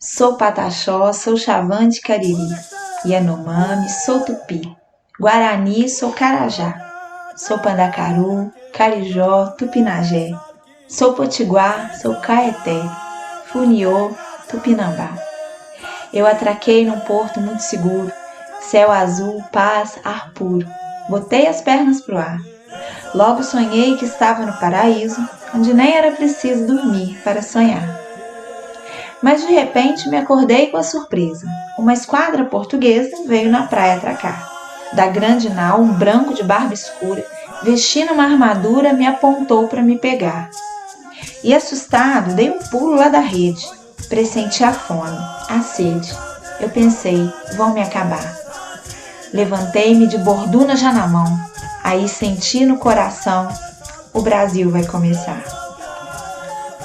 Sou Pataxó, sou Xavante Cariri, Yanomami, sou Tupi, Guarani, sou Carajá, sou Pandacaru, Carijó, Tupinagé, sou Potiguar, sou Caeté, Funiô, Tupinambá. Eu atraquei num porto muito seguro, céu azul, paz, ar puro, botei as pernas pro ar. Logo sonhei que estava no paraíso, onde nem era preciso dormir para sonhar. Mas de repente me acordei com a surpresa. Uma esquadra portuguesa veio na praia atracar. Da grande nau, um branco de barba escura, vestindo uma armadura, me apontou para me pegar. E assustado, dei um pulo lá da rede. Pressenti a fome, a sede. Eu pensei, vão me acabar. Levantei-me de borduna já na mão. Aí senti no coração, o Brasil vai começar.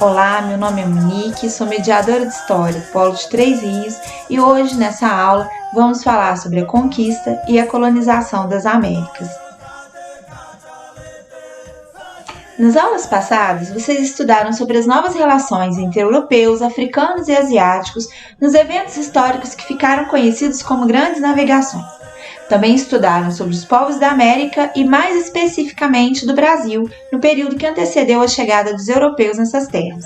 Olá, meu nome é Monique, sou mediadora de História, Polo de Três Rios, e hoje, nessa aula, vamos falar sobre a conquista e a colonização das Américas. Nas aulas passadas, vocês estudaram sobre as novas relações entre europeus, africanos e asiáticos nos eventos históricos que ficaram conhecidos como Grandes Navegações. Também estudaram sobre os povos da América e, mais especificamente, do Brasil, no período que antecedeu a chegada dos europeus nessas terras.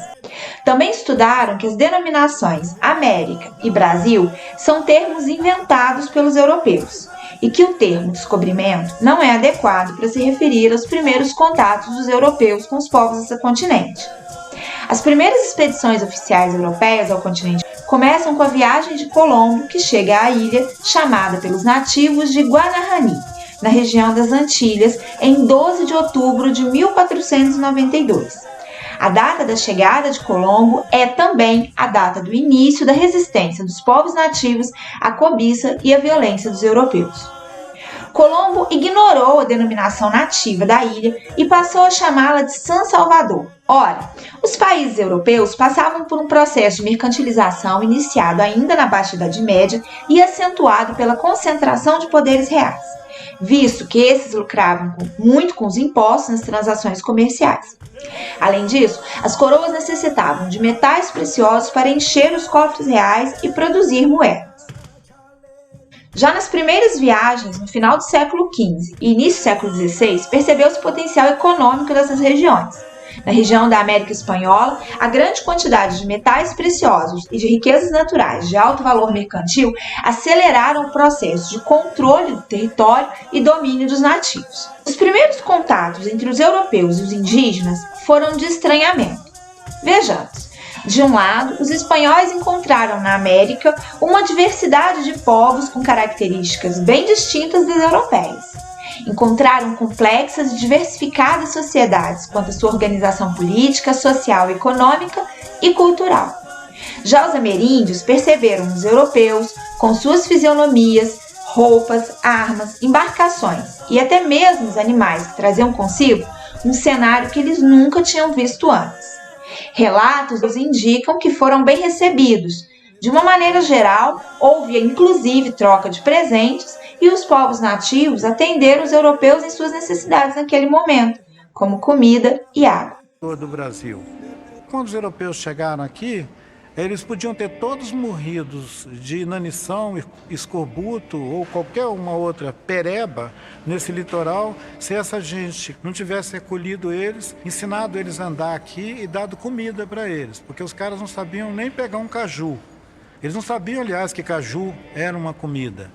Também estudaram que as denominações América e Brasil são termos inventados pelos europeus e que o termo descobrimento não é adequado para se referir aos primeiros contatos dos europeus com os povos desse continente. As primeiras expedições oficiais europeias ao continente começam com a viagem de Colombo, que chega à ilha chamada pelos nativos de Guanahani, na região das Antilhas, em 12 de outubro de 1492. A data da chegada de Colombo é também a data do início da resistência dos povos nativos à cobiça e à violência dos europeus. Colombo ignorou a denominação nativa da ilha e passou a chamá-la de San Salvador. Ora, os países europeus passavam por um processo de mercantilização iniciado ainda na Baixa Idade Média e acentuado pela concentração de poderes reais, visto que esses lucravam muito com os impostos nas transações comerciais. Além disso, as coroas necessitavam de metais preciosos para encher os cofres reais e produzir moedas. Já nas primeiras viagens, no final do século XV e início do século XVI, percebeu-se o potencial econômico dessas regiões. Na região da América Espanhola, a grande quantidade de metais preciosos e de riquezas naturais de alto valor mercantil aceleraram o processo de controle do território e domínio dos nativos. Os primeiros contatos entre os europeus e os indígenas foram de estranhamento. Vejamos. De um lado, os espanhóis encontraram na América uma diversidade de povos com características bem distintas das europeias. Encontraram complexas e diversificadas sociedades quanto à sua organização política, social, econômica e cultural. Já os ameríndios perceberam nos europeus, com suas fisionomias, roupas, armas, embarcações e até mesmo os animais que traziam consigo um cenário que eles nunca tinham visto antes. Relatos nos indicam que foram bem recebidos. De uma maneira geral, houve inclusive troca de presentes e os povos nativos atenderam os europeus em suas necessidades naquele momento, como comida e água. Do Brasil. Quando os europeus chegaram aqui, eles podiam ter todos morridos de inanição, escorbuto ou qualquer uma outra pereba nesse litoral, se essa gente não tivesse recolhido eles, ensinado eles a andar aqui e dado comida para eles, porque os caras não sabiam nem pegar um caju. Eles não sabiam, aliás, que caju era uma comida.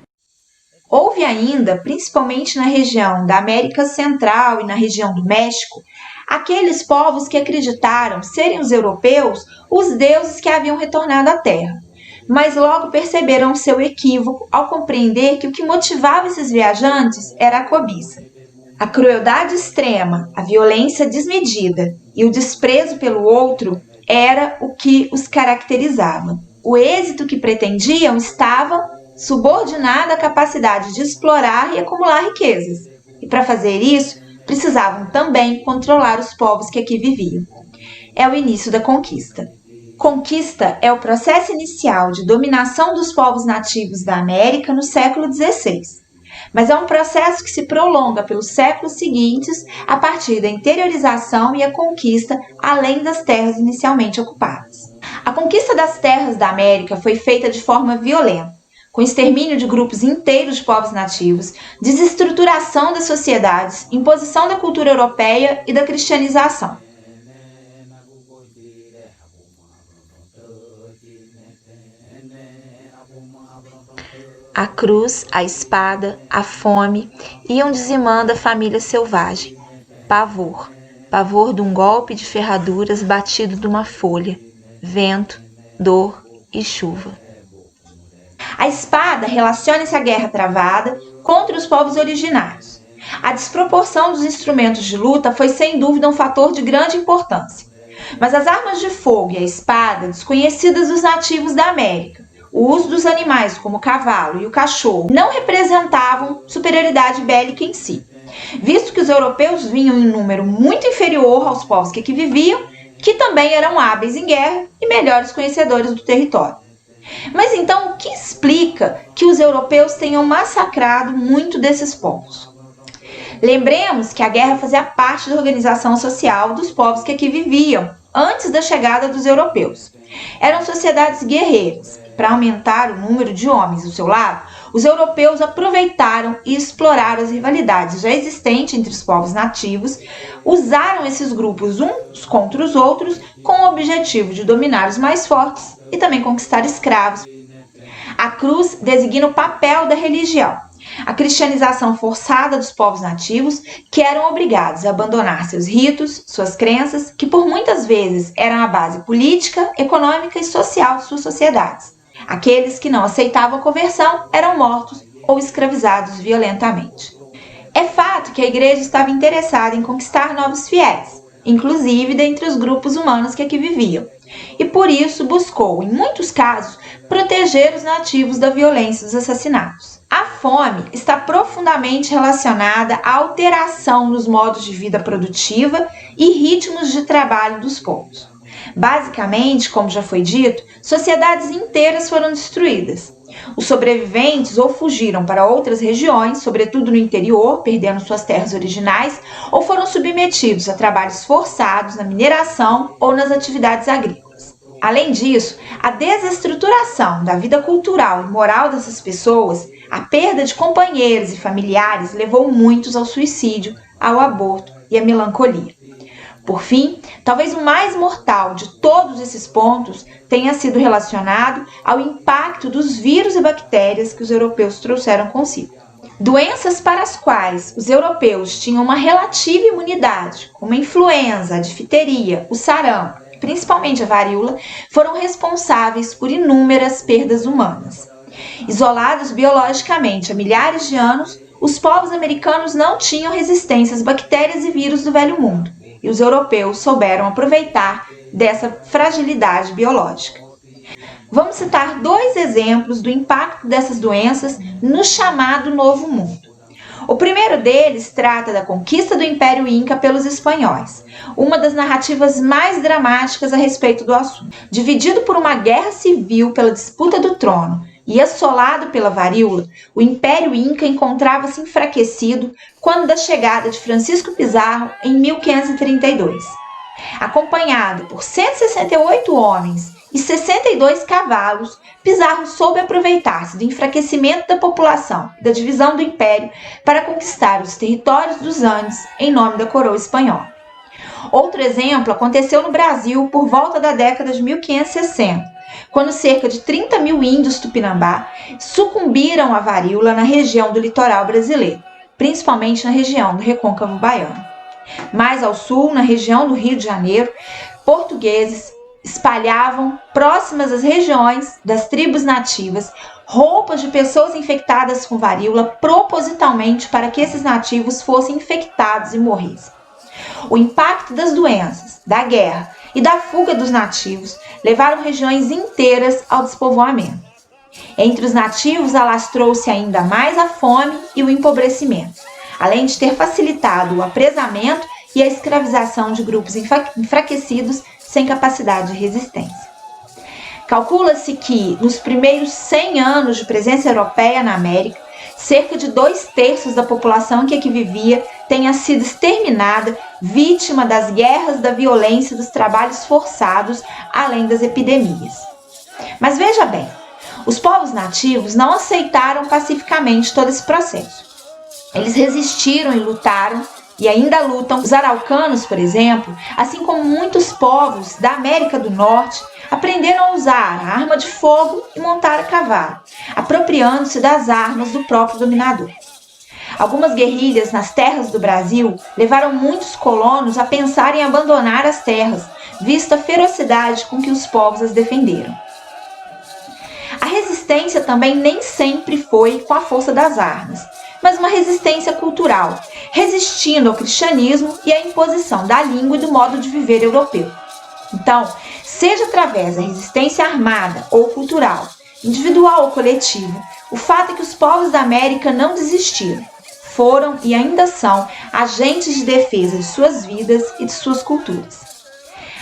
Houve ainda, principalmente na região da América Central e na região do México, aqueles povos que acreditaram serem os europeus os deuses que haviam retornado à Terra, mas logo perceberam seu equívoco ao compreender que o que motivava esses viajantes era a cobiça. A crueldade extrema, a violência desmedida e o desprezo pelo outro era o que os caracterizava. O êxito que pretendiam estava subordinado à capacidade de explorar e acumular riquezas, e para fazer isso, precisavam também controlar os povos que aqui viviam. É o início da conquista. Conquista é o processo inicial de dominação dos povos nativos da América no século XVI, mas é um processo que se prolonga pelos séculos seguintes a partir da interiorização e a conquista além das terras inicialmente ocupadas. A conquista das terras da América foi feita de forma violenta, com extermínio de grupos inteiros de povos nativos, desestruturação das sociedades, imposição da cultura europeia e da cristianização. A cruz, a espada, a fome iam dizimando a família selvagem. Pavor. Pavor de um golpe de ferraduras batido de uma folha. Vento, dor e chuva. A espada relaciona-se à guerra travada contra os povos originários. A desproporção dos instrumentos de luta foi sem dúvida um fator de grande importância. Mas as armas de fogo e a espada, desconhecidas dos nativos da América, o uso dos animais como o cavalo e o cachorro não representavam superioridade bélica em si, visto que os europeus vinham em número muito inferior aos povos que aqui viviam, que também eram hábeis em guerra e melhores conhecedores do território. Mas então, o que explica que os europeus tenham massacrado muito desses povos? Lembremos que a guerra fazia parte da organização social dos povos que aqui viviam, antes da chegada dos europeus. Eram sociedades guerreiras. Para aumentar o número de homens do seu lado, os europeus aproveitaram e exploraram as rivalidades já existentes entre os povos nativos, usaram esses grupos uns contra os outros com o objetivo de dominar os mais fortes e também conquistar escravos. A cruz designa o papel da religião, a cristianização forçada dos povos nativos, que eram obrigados a abandonar seus ritos, suas crenças, que por muitas vezes eram a base política, econômica e social de suas sociedades. Aqueles que não aceitavam a conversão eram mortos ou escravizados violentamente. É fato que a igreja estava interessada em conquistar novos fiéis, inclusive dentre os grupos humanos que aqui viviam, e por isso buscou, em muitos casos, proteger os nativos da violência dos assassinatos. A fome está profundamente relacionada à alteração nos modos de vida produtiva e ritmos de trabalho dos povos. Basicamente, como já foi dito, sociedades inteiras foram destruídas. Os sobreviventes ou fugiram para outras regiões, sobretudo no interior, perdendo suas terras originais, ou foram submetidos a trabalhos forçados na mineração ou nas atividades agrícolas. Além disso, a desestruturação da vida cultural e moral dessas pessoas, a perda de companheiros e familiares levou muitos ao suicídio, ao aborto e à melancolia. Por fim, talvez o mais mortal de todos esses pontos tenha sido relacionado ao impacto dos vírus e bactérias que os europeus trouxeram consigo. Doenças para as quais os europeus tinham uma relativa imunidade, como a influenza, a difteria, o sarampo, principalmente a varíola, foram responsáveis por inúmeras perdas humanas. Isolados biologicamente há milhares de anos, os povos americanos não tinham resistência às bactérias e vírus do Velho Mundo, e os europeus souberam aproveitar dessa fragilidade biológica. Vamos citar 2 exemplos do impacto dessas doenças no chamado Novo Mundo. O primeiro deles trata da conquista do Império Inca pelos espanhóis, uma das narrativas mais dramáticas a respeito do assunto. Dividido por uma guerra civil pela disputa do trono e assolado pela varíola, o Império Inca encontrava-se enfraquecido quando da chegada de Francisco Pizarro em 1532. Acompanhado por 168 homens e 62 cavalos, Pizarro soube aproveitar-se do enfraquecimento da população e da divisão do império para conquistar os territórios dos Andes em nome da coroa espanhola. Outro exemplo aconteceu no Brasil por volta da década de 1560, quando cerca de 30 mil índios tupinambá sucumbiram à varíola na região do litoral brasileiro, principalmente na região do Recôncavo Baiano. Mais ao sul, na região do Rio de Janeiro, portugueses espalhavam, próximas às regiões das tribos nativas, roupas de pessoas infectadas com varíola propositalmente para que esses nativos fossem infectados e morressem. O impacto das doenças, da guerra e da fuga dos nativos levaram regiões inteiras ao despovoamento. Entre os nativos alastrou-se ainda mais a fome e o empobrecimento, além de ter facilitado o apresamento e a escravização de grupos enfraquecidos sem capacidade de resistência. Calcula-se que, nos primeiros 100 anos de presença europeia na América, cerca de 2/3 da população que aqui vivia tenha sido exterminada, vítima das guerras, da violência, dos trabalhos forçados, além das epidemias. Mas veja bem, os povos nativos não aceitaram pacificamente todo esse processo. Eles resistiram e lutaram, e ainda lutam. Os araucanos, por exemplo, assim como muitos povos da América do Norte, aprenderam a usar a arma de fogo e montar a cavalo, apropriando-se das armas do próprio dominador. Algumas guerrilhas nas terras do Brasil levaram muitos colonos a pensar em abandonar as terras, vista a ferocidade com que os povos as defenderam. A resistência também nem sempre foi com a força das armas, mas uma resistência cultural, resistindo ao cristianismo e à imposição da língua e do modo de viver europeu. Então, seja através da resistência armada ou cultural, individual ou coletiva, o fato é que os povos da América não desistiram. Foram e ainda são agentes de defesa de suas vidas e de suas culturas.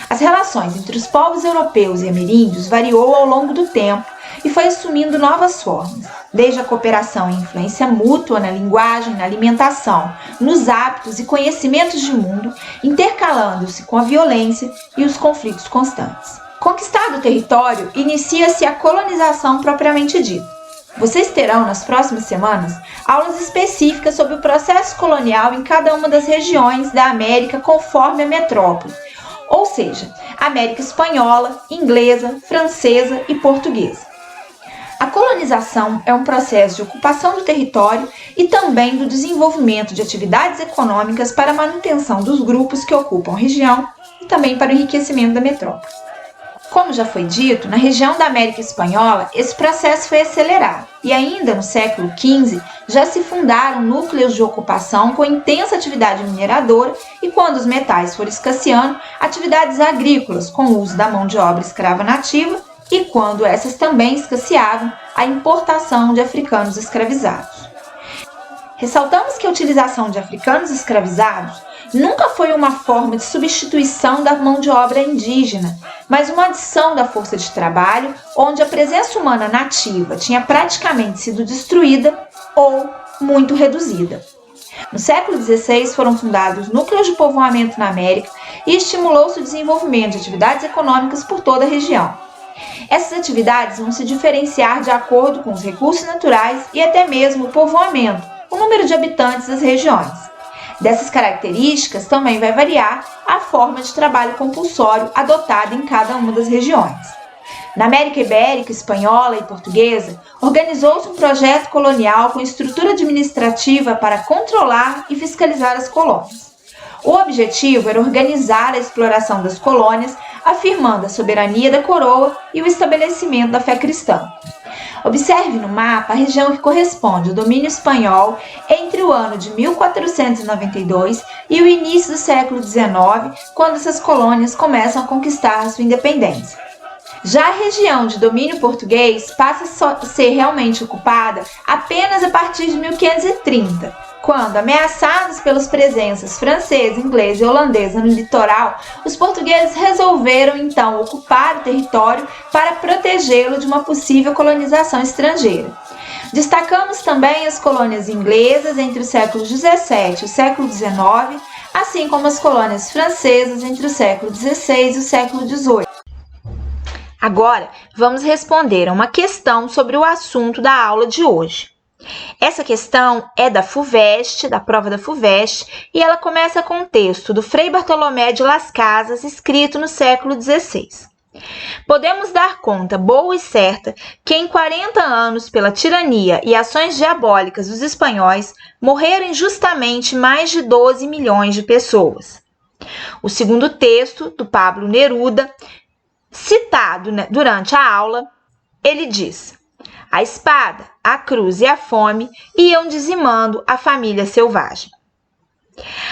As relações entre os povos europeus e ameríndios variou ao longo do tempo e foi assumindo novas formas, desde a cooperação e influência mútua na linguagem, na alimentação, nos hábitos e conhecimentos de mundo, intercalando-se com a violência e os conflitos constantes. Conquistado o território, inicia-se a colonização propriamente dita. Vocês terão, nas próximas semanas, aulas específicas sobre o processo colonial em cada uma das regiões da América conforme a metrópole, ou seja, América espanhola, inglesa, francesa e portuguesa. A colonização é um processo de ocupação do território e também do desenvolvimento de atividades econômicas para a manutenção dos grupos que ocupam a região e também para o enriquecimento da metrópole. Como já foi dito, na região da América Espanhola, esse processo foi acelerado e ainda no século XV já se fundaram núcleos de ocupação com intensa atividade mineradora e, quando os metais foram escasseando, atividades agrícolas com o uso da mão de obra escrava nativa e, quando essas também escasseavam, a importação de africanos escravizados. Ressaltamos que a utilização de africanos escravizados nunca foi uma forma de substituição da mão de obra indígena, mas uma adição da força de trabalho, onde a presença humana nativa tinha praticamente sido destruída ou muito reduzida. No século XVI foram fundados núcleos de povoamento na América e estimulou-se o desenvolvimento de atividades econômicas por toda a região. Essas atividades vão se diferenciar de acordo com os recursos naturais e até mesmo o povoamento, o número de habitantes das regiões. Dessas características também vai variar a forma de trabalho compulsório adotada em cada uma das regiões. Na América Ibérica, Espanhola e Portuguesa, organizou-se um projeto colonial com estrutura administrativa para controlar e fiscalizar as colônias. O objetivo era organizar a exploração das colônias, afirmando a soberania da coroa e o estabelecimento da fé cristã. Observe no mapa a região que corresponde ao domínio espanhol entre o ano de 1492 e o início do século XIX, quando essas colônias começam a conquistar sua independência. Já a região de domínio português passa a ser realmente ocupada apenas a partir de 1530, quando, ameaçados pelas presenças francesa, inglesa e holandesa no litoral, os portugueses resolveram então ocupar o território para protegê-lo de uma possível colonização estrangeira. Destacamos também as colônias inglesas entre os séculos XVII e o século XIX, assim como as colônias francesas entre o século XVI e o século XVIII. Agora, vamos responder a uma questão sobre o assunto da aula de hoje. Essa questão é da FUVEST, da prova da FUVEST, e ela começa com um texto do Frei Bartolomé de Las Casas, escrito no século XVI. Podemos dar conta boa e certa que em 40 anos, pela tirania e ações diabólicas dos espanhóis, morreram injustamente mais de 12 milhões de pessoas. O segundo texto, do Pablo Neruda, citado durante a aula, ele diz: a espada, a cruz e a fome iam dizimando a família selvagem.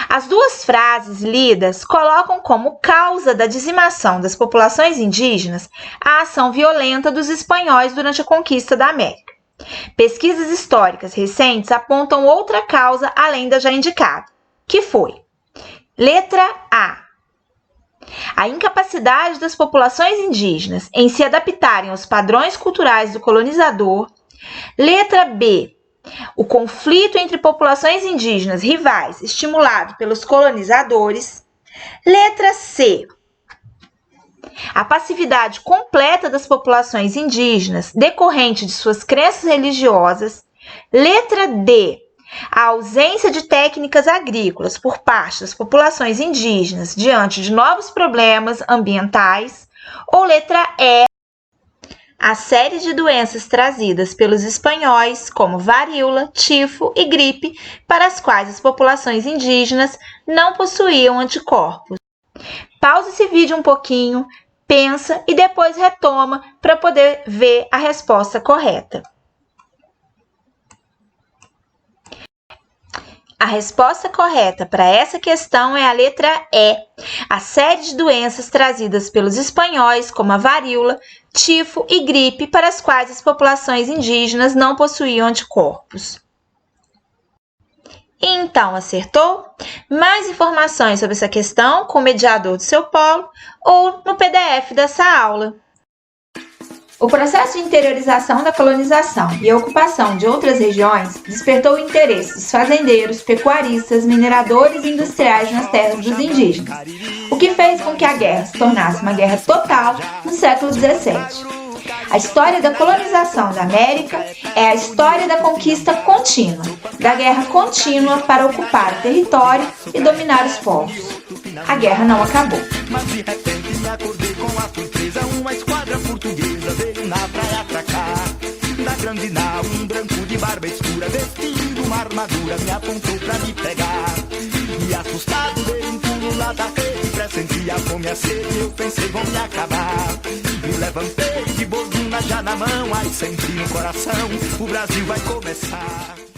As duas frases lidas colocam como causa da dizimação das populações indígenas a ação violenta dos espanhóis durante a conquista da América. Pesquisas históricas recentes apontam outra causa além da já indicada, que foi: letra A incapacidade das populações indígenas em se adaptarem aos padrões culturais do colonizador. Letra B, O conflito entre populações indígenas rivais estimulado pelos colonizadores. Letra C. A passividade completa das populações indígenas decorrente de suas crenças religiosas. Letra D. A ausência de técnicas agrícolas por parte das populações indígenas diante de novos problemas ambientais. Ou letra E. A série de doenças trazidas pelos espanhóis, como varíola, tifo e gripe, para as quais as populações indígenas não possuíam anticorpos. Pause esse vídeo um pouquinho, pensa e depois retoma para poder ver a resposta correta. A resposta correta para essa questão é a letra E. A série de doenças trazidas pelos espanhóis, como a varíola, tifo e gripe, para as quais as populações indígenas não possuíam anticorpos. Então, acertou? Mais informações sobre essa questão com o mediador do seu polo ou no PDF dessa aula. O processo de interiorização da colonização e a ocupação de outras regiões despertou o interesse dos fazendeiros, pecuaristas, mineradores e industriais nas terras dos indígenas, o que fez com que a guerra se tornasse uma guerra total no século XVII. A história da colonização da América é a história da conquista contínua, da guerra contínua para ocupar o território e dominar os povos. A guerra não acabou. Mas de repente me acordei com a surpresa. Uma esquadra portuguesa veio na praia atracar. Da grande nau, um branco de barba escura, vestindo uma armadura, me apontou pra me pegar. E assustado dei um pulo lá da rede, pressenti a fome e a sede, eu pensei vão me acabar. Me levantei de borduna já na mão, ai sempre no coração, o Brasil vai começar.